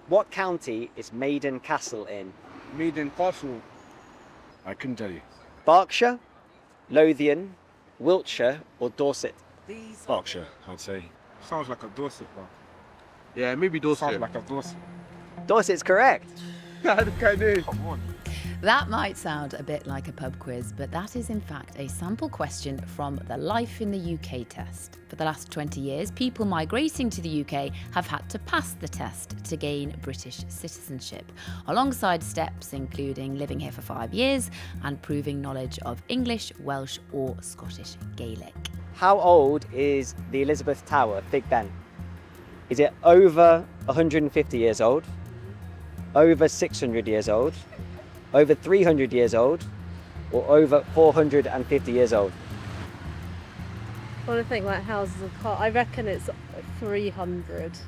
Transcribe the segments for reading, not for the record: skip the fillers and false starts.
What county is Maiden Castle in? Maiden Castle. I couldn't tell you. Berkshire, Lothian, Wiltshire or Dorset? Berkshire, I'd say. Sounds like a Dorset one. Yeah, maybe Dorset. Sounds like a Dorset. Dorset's correct. Come on. That might sound a bit like a pub quiz, but that is in fact a sample question from the Life in the UK test. For the last 20 years, people migrating to the UK have had to pass the test to gain British citizenship, alongside steps including living here for 5 years and proving knowledge of English, Welsh or Scottish Gaelic. How old is the Elizabeth Tower, Big Ben? Is it over 150 years old, over 600 years old, over 300 years old, or over 450 years old? I want to think like houses of cards. I reckon it's 300.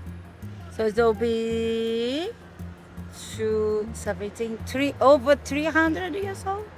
So there'll be over 300 years old.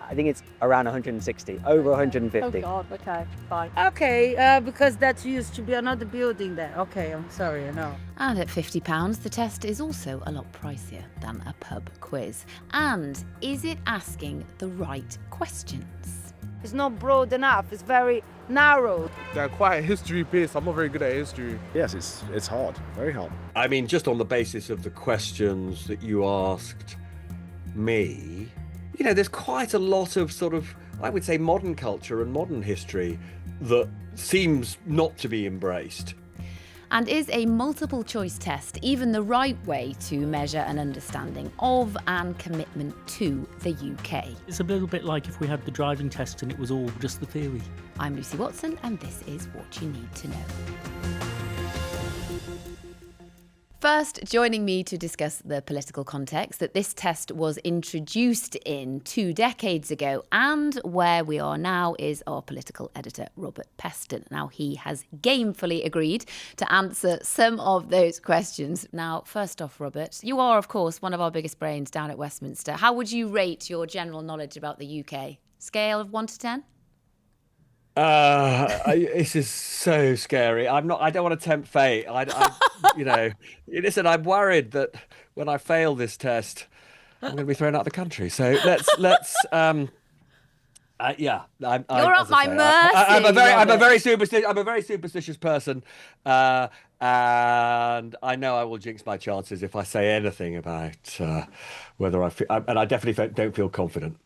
I think it's around 160, over 150. Oh God, okay, fine. Okay, because that used to be another building there. Okay, I'm sorry, I know. And at £50, the test is also a lot pricier than a pub quiz. And is it asking the right questions? It's not broad enough, it's very narrow. They're quite history-based. I'm not very good at history. Yes, it's hard. Very hard. I mean, just on the basis of the questions that you asked me, you know, there's quite a lot of sort of, I would say, modern culture and modern history that seems not to be embraced. And is a multiple choice test even the right way to measure an understanding of and commitment to the UK? It's a little bit like if we had the driving test and it was all just the theory. I'm Lucy Watson, and this is What You Need to Know. First, joining me to discuss the political context that this test was introduced in 2 decades ago and where we are now is our political editor, Robert Peston. Now, he has gamefully agreed to answer some of those questions. Now, first off, Robert, you are, of course, one of our biggest brains down at Westminster. How would you rate your general knowledge about the UK? Scale of 1 to 10? This is so scary. I don't want to tempt fate. Listen, I'm worried that when I fail this test, I'm going to be thrown out of the country. So let's You're at my mercy. I'm a very superstitious person, and I know I will jinx my chances if I say anything about whether I feel. And I definitely don't feel confident.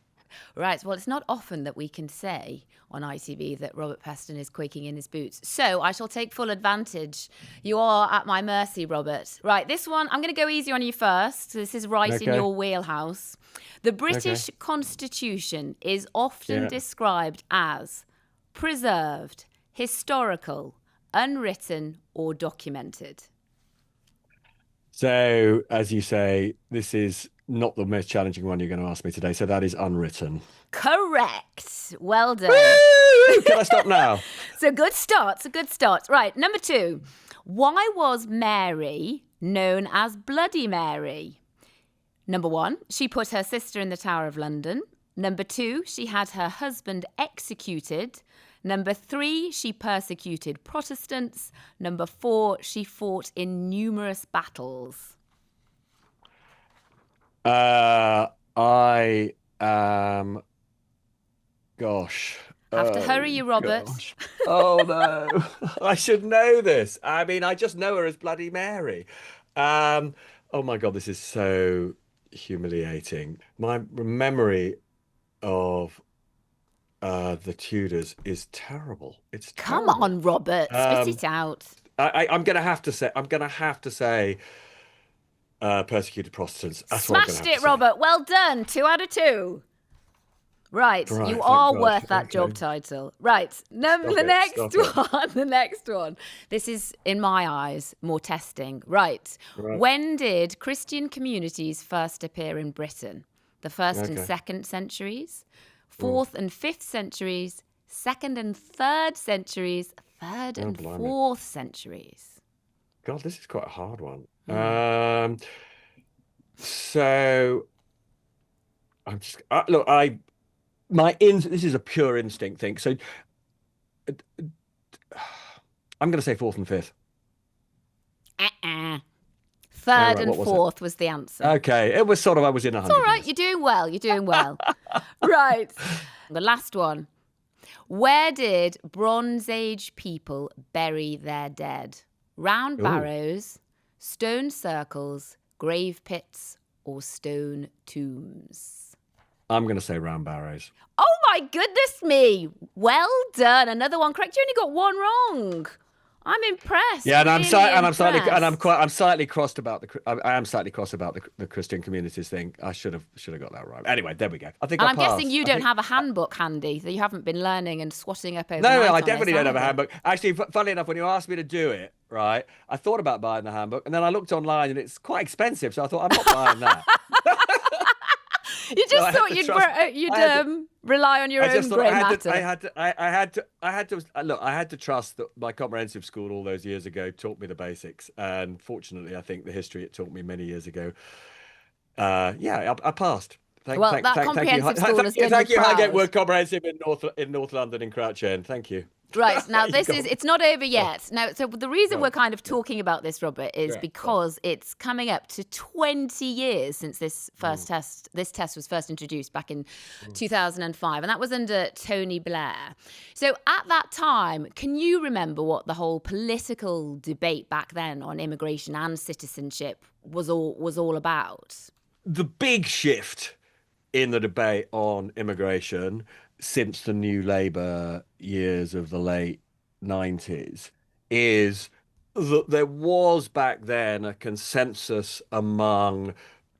Right, well, it's not often that we can say on ITV that Robert Peston is quaking in his boots. So I shall take full advantage. You are at my mercy, Robert. Right, this one, I'm going to go easy on you first. This is right in your wheelhouse. The British Constitution is often described as preserved, historical, unwritten, or documented. So, as you say, this is not the most challenging one you're going to ask me today. So that is unwritten. Correct. Well done. Woo! Can I stop now? It's a good start. Right, number 2. Why was Mary known as Bloody Mary? Number 1, she put her sister in the Tower of London. Number 2, she had her husband executed. Number 3, she persecuted Protestants. Number 4, she fought in numerous battles. I am. Gosh. Have to hurry you, Robert. Gosh. Oh no, I should know this. I mean, I just know her as Bloody Mary. Oh my God, this is so humiliating. My memory of the Tudors is terrible. It's Come terrible. on, Robert, spit it out. I'm gonna have to say. Persecuted Protestants. That's what I'm Smashed gonna have it, to say. Robert. Well done. 2 out of 2. Right, you are worth that job title. Right, the next one. This is, in my eyes, more testing. Right. When did Christian communities first appear in Britain? The 1st and 2nd centuries, 4th and 5th centuries, 2nd and 3rd centuries, 3rd and 4th centuries. God, this is quite a hard one. So I'm just this is a pure instinct thing. So I'm going to say 4th and 5th. Third right, and what was it? fourth was the answer. Okay, it was sort of, I was in 100 It's all right. years. You're doing well. You're doing well. Right. The last one. Where did Bronze Age people bury their dead? Round Ooh. barrows, stone circles, grave pits, or stone tombs? I'm going to say round barrows. Oh my goodness me. Well done. Another one correct. You only got one wrong. I'm impressed. Yeah, and really I'm slightly crossed about I am slightly cross about the Christian communities thing. I should have got that right. Anyway, there we go. I think And I I'm passed. guessing you don't have a handbook handy, so you haven't been learning and swatting up over. No, I definitely don't have a handbook. Actually, funnily enough, when you asked me to do it, right, I thought about buying the handbook, and then I looked online, and it's quite expensive, so I thought I'm not buying that. You just thought you'd rely on your own grey matter. I had to trust that my comprehensive school all those years ago taught me the basics, and fortunately, I think the history it taught me many years ago. I passed. Comprehensive school is good. Thank you, Highgate Word Comprehensive in North London in Crouch End. Thank you. Right, now it's not over yet. Now, so the reason we're kind of talking about this, Robert, is because it's coming up to 20 years since this test was first introduced back in 2005, and that was under Tony Blair. So at that time, can you remember what the whole political debate back then on immigration and citizenship was all about? The big shift in the debate on immigration since the New Labour years of the late 90s is that there was back then a consensus among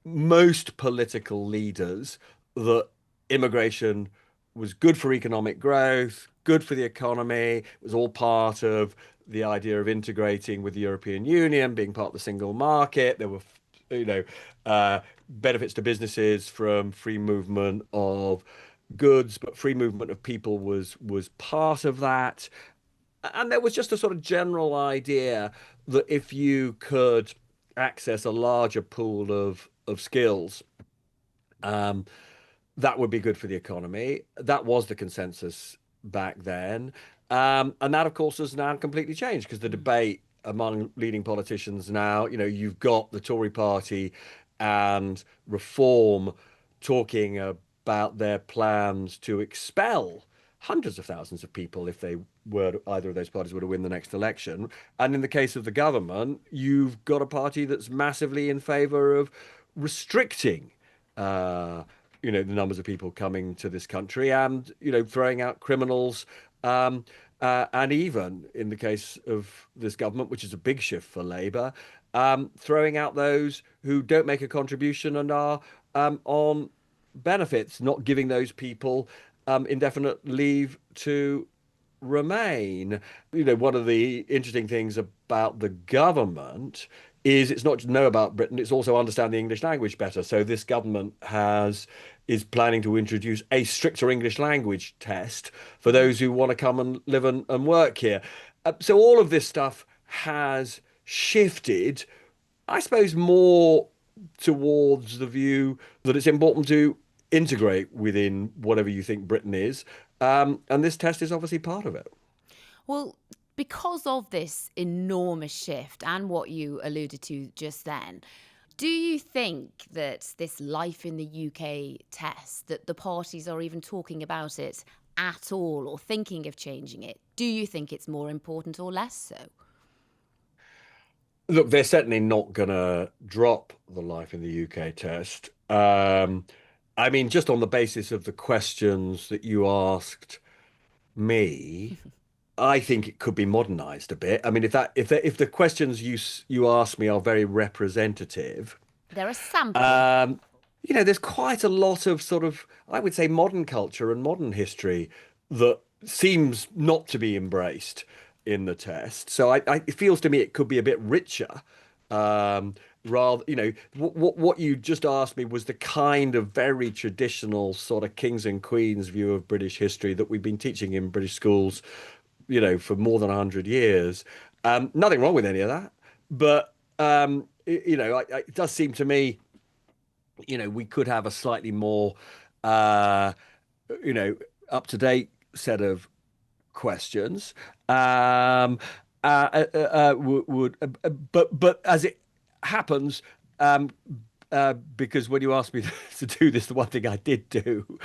most political leaders that immigration was good for economic growth, good for the economy. It was all part of the idea of integrating with the European Union, being part of the single market. There were, benefits to businesses from free movement of goods, but free movement of people was part of that. And there was just a sort of general idea that if you could access a larger pool of skills, that would be good for the economy. That was the consensus back then. And that, of course, has now completely changed because the debate among leading politicians now, you've got the Tory party and Reform talking about their plans to expel hundreds of thousands of people if either of those parties were to win the next election. And in the case of the government, you've got a party that's massively in favour of restricting, the numbers of people coming to this country and, throwing out criminals. And even in the case of this government, which is a big shift for Labour, throwing out those who don't make a contribution and are on benefits, not giving those people indefinite leave to remain. One of the interesting things about the government is it's not to know about Britain, it's also understand the English language better. So this government is planning to introduce a stricter English language test for those who want to come and live and work here. So all of this stuff has shifted, I suppose, more towards the view that it's important to integrate within whatever you think Britain is. And this test is obviously part of it. Well, because of this enormous shift and what you alluded to just then, do you think that this Life in the UK test, that the parties are even talking about it at all or thinking of changing it? Do you think it's more important or less so? Look, they're certainly not going to drop the Life in the UK test. Just on the basis of the questions that you asked me, I think it could be modernised a bit. If the questions you ask me are very representative, they're a sample. There's quite a lot of sort of, I would say, modern culture and modern history that seems not to be embraced in the test. So it feels to me it could be a bit richer. Rather, what you just asked me was the kind of very traditional sort of kings and queens view of British history that we've been teaching in British schools, for more than 100 years. Nothing wrong with any of that, but it does seem to me, we could have a slightly more, up-to-date set of questions. But happens because when you asked me to do this, the one thing I did do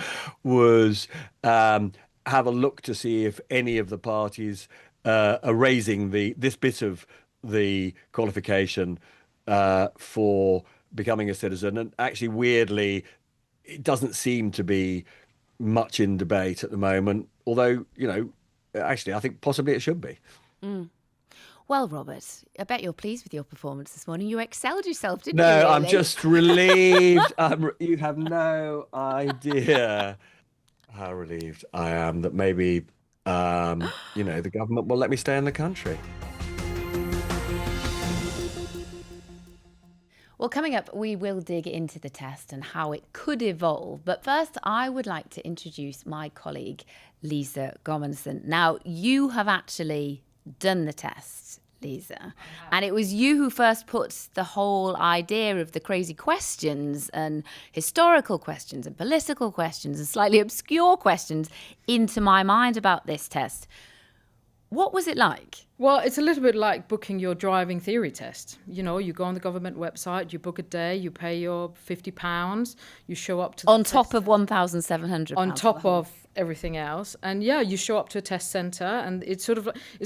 was have a look to see if any of the parties are raising this bit of the qualification for becoming a citizen. And actually, weirdly, it doesn't seem to be much in debate at the moment, although, actually, I think possibly it should be. Well, Robert, I bet you're pleased with your performance this morning. You excelled yourself, didn't you? No, Really? I'm just relieved. You have no idea how relieved I am that maybe, the government will let me stay in the country. Well, coming up, we will dig into the test and how it could evolve. But first, I would like to introduce my colleague, Lisa Gomanson. Now, you have actually done the test, Lisa. And it was you who first put the whole idea of the crazy questions and historical questions and political questions and slightly obscure questions into my mind about this test. What was it like? Well, it's a little bit like booking your driving theory test. You go on the government website, you book a day, you pay your £50, you show up to the On top of £1,700. on top of everything else, and you show up to a test center, and it's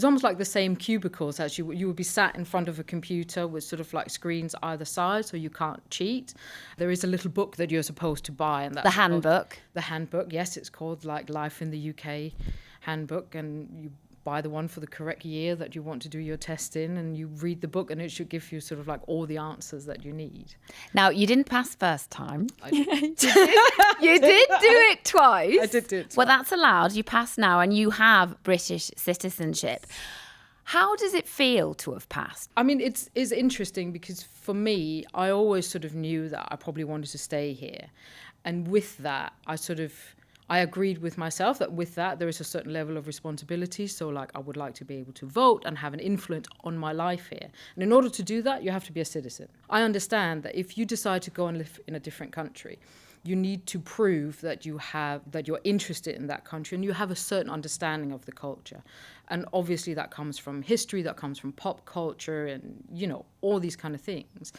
almost like the same cubicles as you would be sat in front of a computer with sort of like screens either side, so you can't cheat. There is a little book that you're supposed to buy, and that's The handbook. The handbook, yes, it's called like Life in the UK handbook, and you buy the one for the correct year that you want to do your test in, and you read the book, and it should give you sort of like all the answers that you need. Now, you didn't pass first time. You did do it twice. I did do it twice. Well, that's allowed. You pass now, and you have British citizenship. How does it feel to have passed? I mean, it's interesting because for me, I always sort of knew that I probably wanted to stay here. And with that, I agreed with myself that with that, there is a certain level of responsibility. So like, I would like to be able to vote and have an influence on my life here. And in order to do that, you have to be a citizen. I understand that if you decide to go and live in a different country, you need to prove that you're interested in that country and you have a certain understanding of the culture. And obviously that comes from history, that comes from pop culture and, all these kind of things.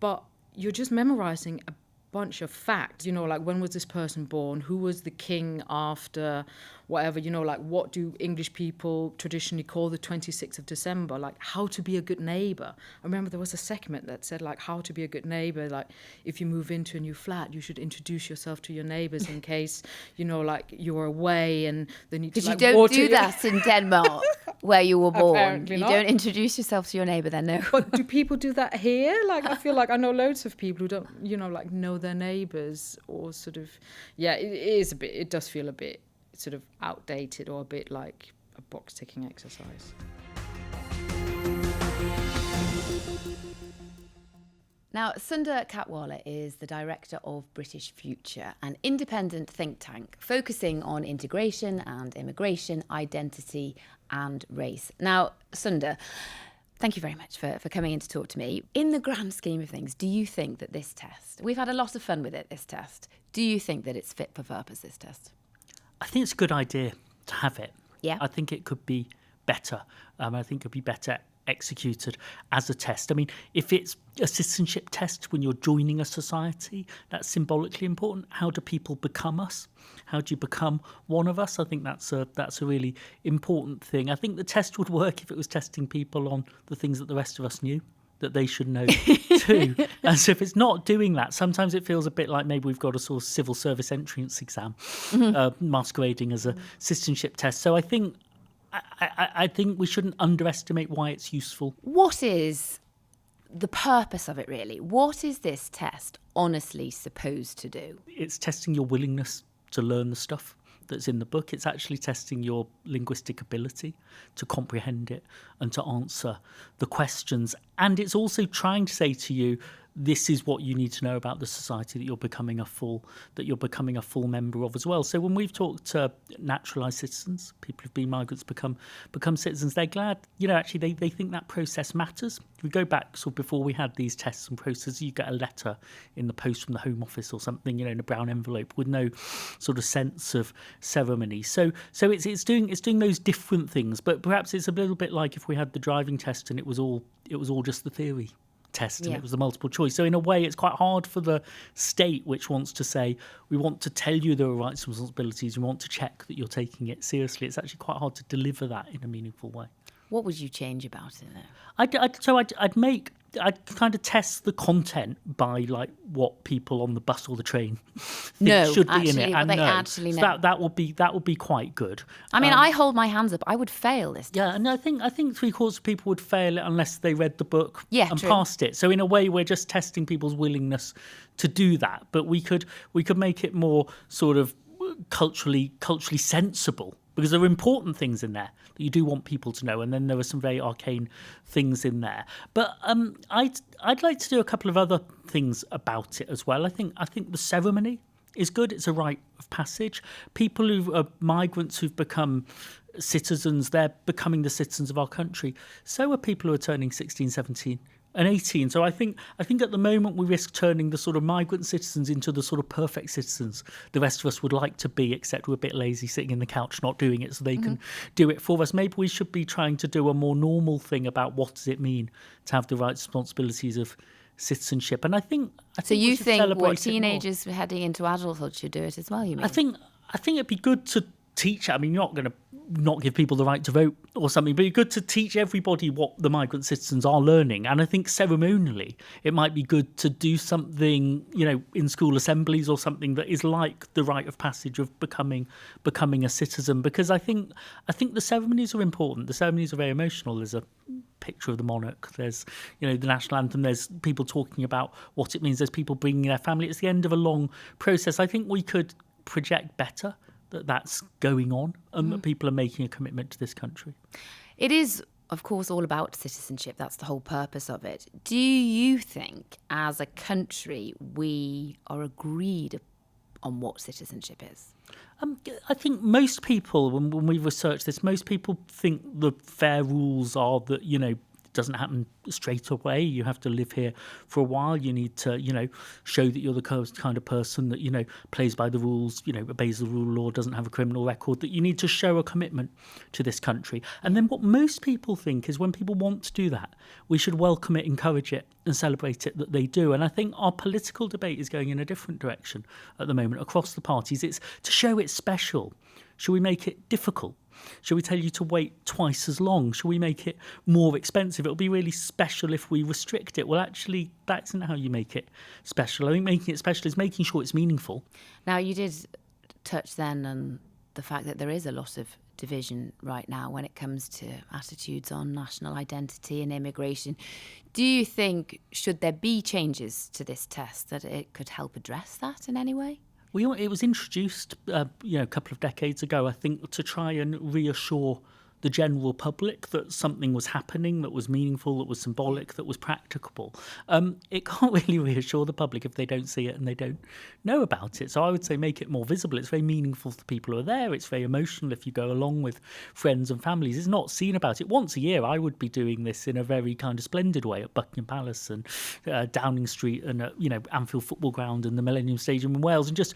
But you're just memorizing a bunch of facts, like when was this person born, who was the king after whatever, like what do English people traditionally call the 26th of December, like how to be a good neighbour. I remember there was a segment that said like how to be a good neighbour, like if you move into a new flat, you should introduce yourself to your neighbours in case, like you're away and they need to Because you don't do that in Denmark, where you were born. Apparently you not. don't introduce yourself to your neighbour then, no. But do people do that here? Like, I feel like I know loads of people who don't, know their neighbours or sort of, it does feel a bit sort of outdated or a bit like a box-ticking exercise. Now, Sunder Katwala is the director of British Future, an independent think tank focusing on integration and immigration, identity and race. Now, Sunder, thank you very much for coming in to talk to me. In the grand scheme of things, do you think that this test, we've had a lot of fun with it, this test, do you think that it's fit for purpose, this test? I think it's a good idea to have it. Yeah. I think it could be better. I think it could be better executed as a test. I mean, if it's a citizenship test when you're joining a society, that's symbolically important. How do people become us? How do you become one of us? I think that's a really important thing. I think the test would work if it was testing people on the things that the rest of us knew that they should know too. And so if it's not doing that, sometimes it feels a bit like maybe we've got a sort of civil service entrance exam masquerading as a citizenship test. So I think we shouldn't underestimate why it's useful. What is the purpose of it, really? What is this test honestly supposed to do? It's testing your willingness to learn the stuff that's in the book. It's actually testing your linguistic ability to comprehend it and to answer the questions. And it's also trying to say to you, this is what you need to know about the society that you're becoming a full member of as well. So when we've talked to naturalised citizens, people who've been migrants become citizens, they're glad, actually they think that process matters. If we go back sort of before we had these tests and processes, you get a letter in the post from the Home Office or something, in a brown envelope with no sort of sense of ceremony. So it's doing those different things, but perhaps it's a little bit like if we had the driving test and it was all just the theory test and Yeah. it was the multiple choice. So in a way, it's quite hard for the state, which wants to say, we want to tell you there are rights and responsibilities, we want to check that you're taking it seriously. It's actually quite hard to deliver that in a meaningful way. What would you change about it, though? I'd kind of test the content by like what people on the bus or the train No, think should be in actually, it. what And they no. actually So know. that would be quite good. I mean, I hold my hands up. I would fail this test. Yeah, and I think 3/4 of people would fail it unless they read the book Yeah, and true. passed it. So in a way, we're just testing people's willingness to do that. But we could make it more sort of culturally sensible, because there are important things in there that you do want people to know, and then there are some very arcane things in there. But I'd like to do a couple of other things about it as well. I think the ceremony is good. It's a rite of passage. People who are migrants who've become citizens, they're becoming the citizens of our country. So are people who are turning 16, 17 and 18. So I think at the moment we risk turning the sort of migrant citizens into the sort of perfect citizens the rest of us would like to be, except we're a bit lazy sitting in the couch not doing it so they can do it for us. Maybe we should be trying to do a more normal thing about what does it mean to have the rights and responsibilities of citizenship. And I think So we you should think celebrate what it more. teenagers heading into adulthood should do it as well, you mean? I think it'd be good to teach. I mean, you're not going to not give people the right to vote or something, but it's good to teach everybody what the migrant citizens are learning. And I think ceremonially, it might be good to do something, in school assemblies or something that is like the rite of passage of becoming a citizen. Because I think the ceremonies are important. The ceremonies are very emotional. There's a picture of the monarch. There's, the national anthem. There's people talking about what it means. There's people bringing their family. It's the end of a long process. I think we could project better that that's going on and that people are making a commitment to this country. It is, of course, all about citizenship. That's the whole purpose of it. Do you think, as a country, we are agreed on what citizenship is? I think most people, when we research this, most people think the fair rules are that, it doesn't happen straight away. You have to live here for a while. You need to, show that you're the kind of person that, plays by the rules, obeys the rule of law, doesn't have a criminal record, that you need to show a commitment to this country. And then what most people think is when people want to do that, we should welcome it, encourage it and celebrate it that they do. And I think our political debate is going in a different direction at the moment across the parties. It's to show it's special. Should we make it difficult? Should we tell you to wait twice as long? Should we make it more expensive? It'll be really special if we restrict it. Well, actually, that isn't how you make it special. I think making it special is making sure it's meaningful. Now, you did touch then on the fact that there is a lot of division right now when it comes to attitudes on national identity and immigration. Do you think, should there be changes to this test, that it could help address that in any way? It was introduced, a couple of decades ago, I think, to try and reassure the general public that something was happening that was meaningful, that was symbolic, that was practicable. It can't really reassure the public if they don't see it and they don't know about it. So I would say make it more visible. It's very meaningful to people who are there. It's very emotional if you go along with friends and families. It's not seen about it. Once a year, I would be doing this in a very kind of splendid way at Buckingham Palace and Downing Street and Anfield Football Ground and the Millennium Stadium in Wales, and just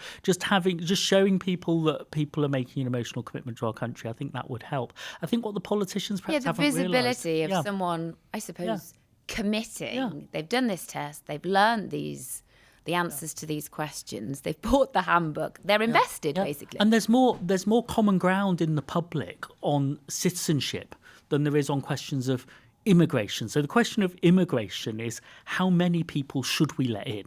showing people that people are making an emotional commitment to our country. I think that would help. I think what the politicians perhaps the haven't visibility realised. of someone, I suppose, committing. They've done this test. They've learned the answers to these questions. They've bought the handbook. They're invested, basically. And there's more common ground in the public on citizenship than there is on questions of immigration. So the question of immigration is how many people should we let in?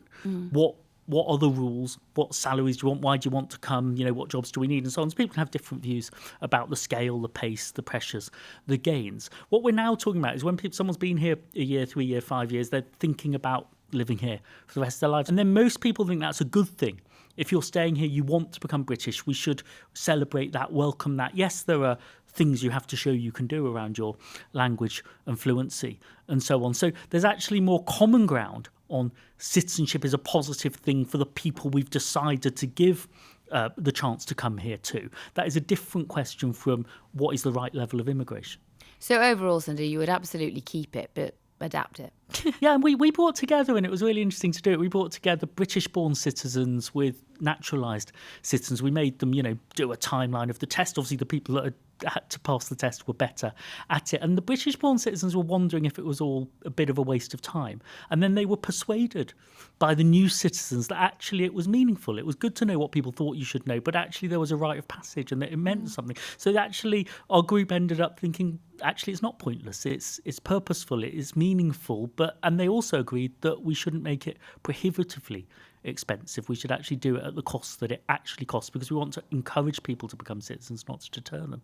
What are the rules? What salaries do you want? Why do you want to come? What jobs do we need? And so on. So people can have different views about the scale, the pace, the pressures, the gains. What we're now talking about is when someone's been here a year, 3 years, 5 years, they're thinking about living here for the rest of their lives. And then most people think that's a good thing. If you're staying here, you want to become British, we should celebrate that, welcome that. Yes, there are things you have to show you can do around your language and fluency and so on. So there's actually more common ground on citizenship is a positive thing for the people we've decided to give the chance to come here to. That is a different question from what is the right level of immigration. So overall, Sunder, you would absolutely keep it, but adapt it. Yeah, and we brought together, and it was really interesting to do it. We brought together British-born citizens with naturalised citizens. We made them, do a timeline of the test. Obviously, the people that had to pass the test were better at it. And the British-born citizens were wondering if it was all a bit of a waste of time. And then they were persuaded by the new citizens that actually it was meaningful. It was good to know what people thought you should know, but actually there was a rite of passage and that it meant something. So actually our group ended up thinking, actually it's not pointless, it's purposeful, it is meaningful, and they also agreed that we shouldn't make it prohibitively expensive. We should actually do it at the cost that it actually costs, because we want to encourage people to become citizens, not to deter them.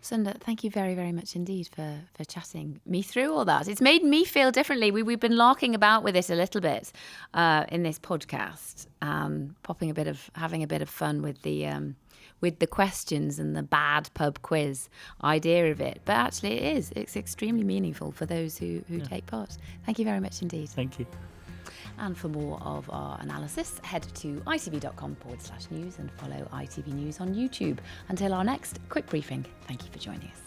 Sunder, thank you very, very much indeed for chatting me through all that. It's made me feel differently. We've been larking about with it a little bit in this podcast, having a bit of fun with the questions and the bad pub quiz idea of it. But actually it's extremely meaningful for those who take part. Thank you very much indeed. Thank you. And for more of our analysis, head to itv.com/news and follow ITV News on YouTube. Until our next quick briefing, thank you for joining us.